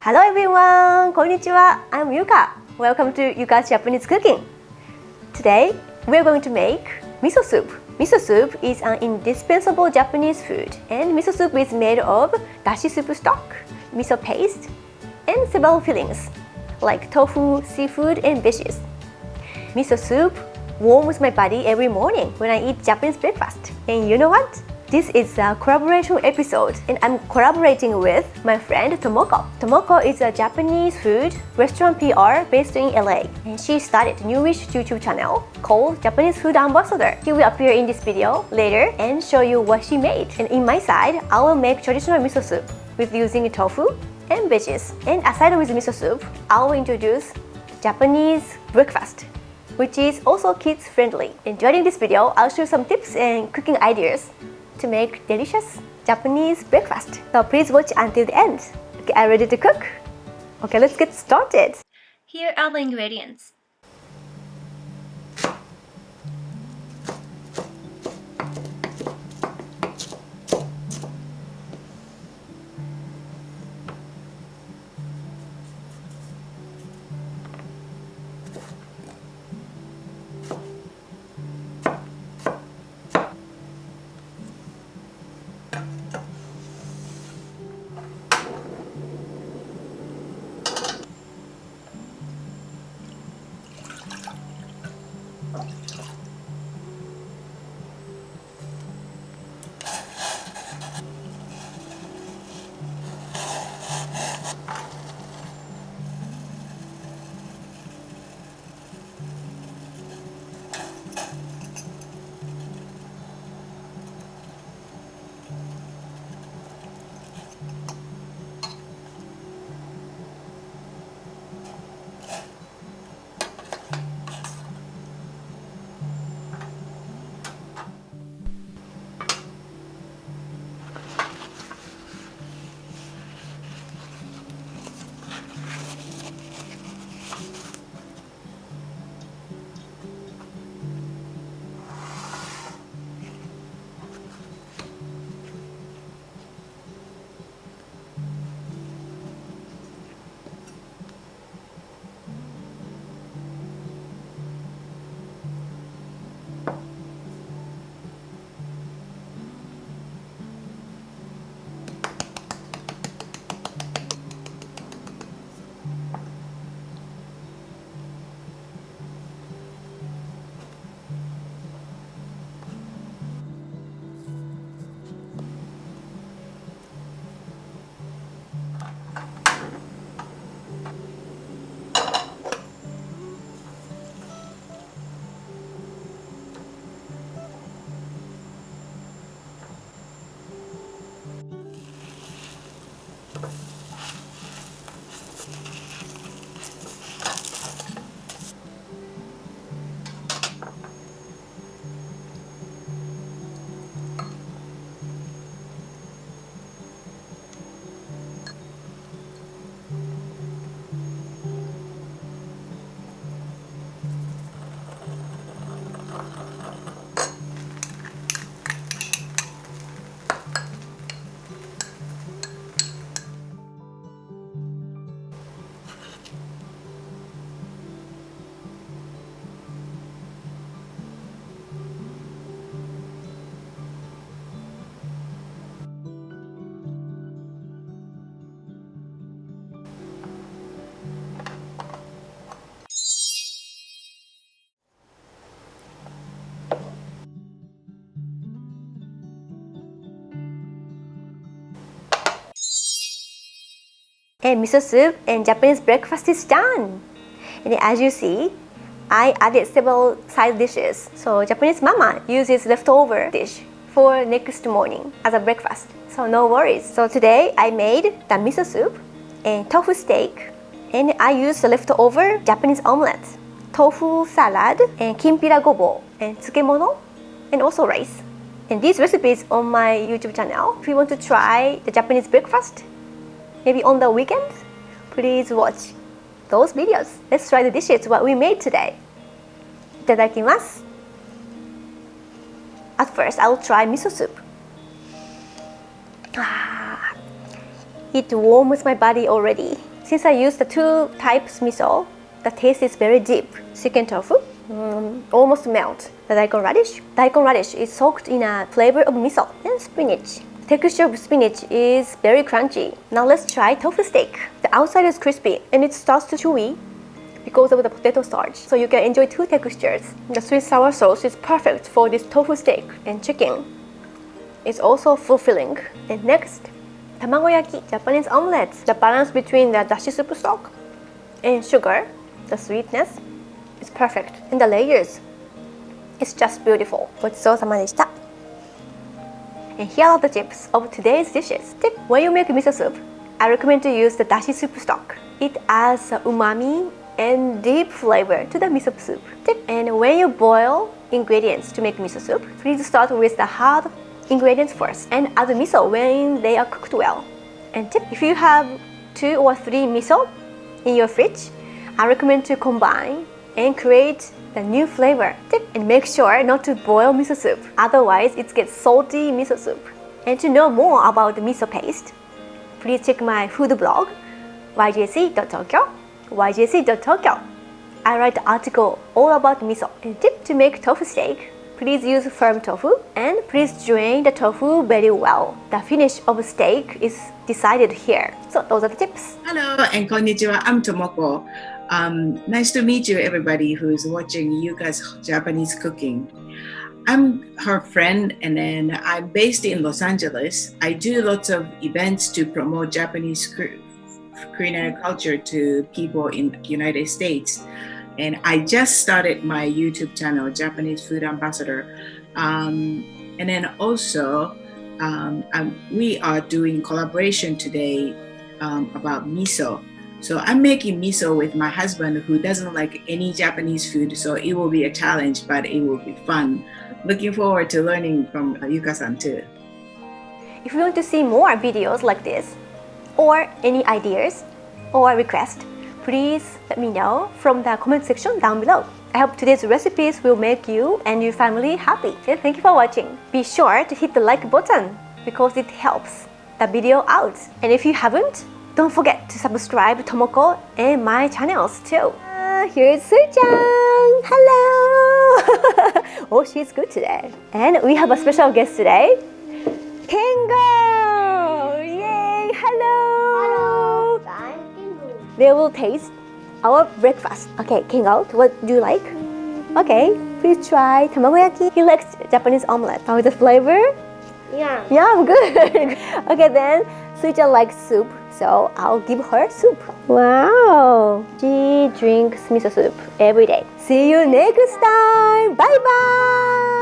Hello everyone! こんにちは! I'm YUCa. Welcome to YUCa's Japanese Cooking. Today, we're going to make miso soup. Miso soup is an indispensable Japanese food, and miso soup is made of dashi soup stock, miso paste, and several fillings, like tofu, seafood, and veggies. Miso soup warms my body every morning when I eat Japanese breakfast. And you know what? This is a collaboration episode, and I'm collaborating with my friend Tomoko. Tomoko is a Japanese food restaurant PR based in LA, and she started a newish YouTube channel called Japanese Food Ambassador. She will appear in this video later and show you what she made. And in my side, I will make traditional miso soup with using tofu and veggies. And aside with miso soup, I will introduce Japanese breakfast, which is also kids friendly. And during this video, I'll share some tips and cooking ideas to make delicious Japanese breakfast. So please watch until the end. Okay, are you ready to cook? Okay, let's get started. Here are the ingredients. And miso soup and Japanese breakfast is done. And as you see, I added several side dishes. So Japanese mama uses leftover dish for next morning as a breakfast. So no worries. So today I made the miso soup and tofu steak, and I used the leftover Japanese omelette, tofu salad, and kimpira gobo, and tsukemono, and also rice. And these recipes on my YouTube channel. If you want to try the Japanese breakfast, maybe on the weekend, please watch those videos. Let's try the dishes what we made today. Itadakimasu. At first, I'll try miso soup. It warms my body already. Since I used the two types miso, the taste is very deep. Chicken tofu almost melt. The daikon radish. Daikon radish is soaked in a flavor of miso and spinach. The texture of spinach is very crunchy. Now let's try tofu steak. The outside is crispy and it starts to chewy because of the potato starch. So you can enjoy two textures. The sweet sour sauce is perfect for this tofu steak, and chicken is also fulfilling. And next, tamagoyaki, Japanese omelette. The balance between the dashi soup stock and sugar, the sweetness, is perfect. And the layers, it's just beautiful. ごちそうさまでした。And here are the tips of today's dishes. Tip: when you make miso soup, I recommend to use the dashi soup stock. It adds umami and deep flavor to the miso soup. Tip: and when you boil ingredients to make miso soup, please start with the hard ingredients first and add miso when they are cooked well. And tip: if you have 2 or 3 miso in your fridge, I recommend to combine and create the new flavor. Tip: and make sure not to boil miso soup, otherwise it gets salty miso soup. And to know more about the miso paste, please check my food blog, yjc.tokyo. yjc.tokyo. I write an article all about miso. And tip: to make tofu steak, please use firm tofu and please drain the tofu very well. The finish of steak is decided here. So those are the tips. Hello and konnichiwa. I'm Tomoko. Nice to meet you, everybody who's watching YUCa's Japanese cooking. I'm her friend, and then I'm based in Los Angeles. I do lots of events to promote Japanese culinary culture to people in the United States. And I just started my YouTube channel, Japanese Food Ambassador. And then also, we are doing collaboration today about miso. So I'm making miso with my husband, who doesn't like any Japanese food. So it will be a challenge, but it will be fun. Looking forward to learning from Yuka-san too. If you want to see more videos like this, or any ideas or requests, please let me know from the comment section down below. I hope today's recipes will make you and your family happy. And thank you for watching. Be sure to hit the like button because it helps the video out. And if you haven't, don't forget to subscribe to Tomoko and my channels too. Here's Sui-chan! Hello! Oh, she's good today. And we have a special guest today. Kengo! Yay! Hello! They will taste our breakfast. Okay, Kengo, what do you like? Okay, please try tamagoyaki. He likes Japanese omelette. How is the flavor? Yeah. Yeah, good. Okay, then Sui-chan likes soup, so I'll give her soup. Wow! She drinks miso soup every day. See you next time. Bye bye.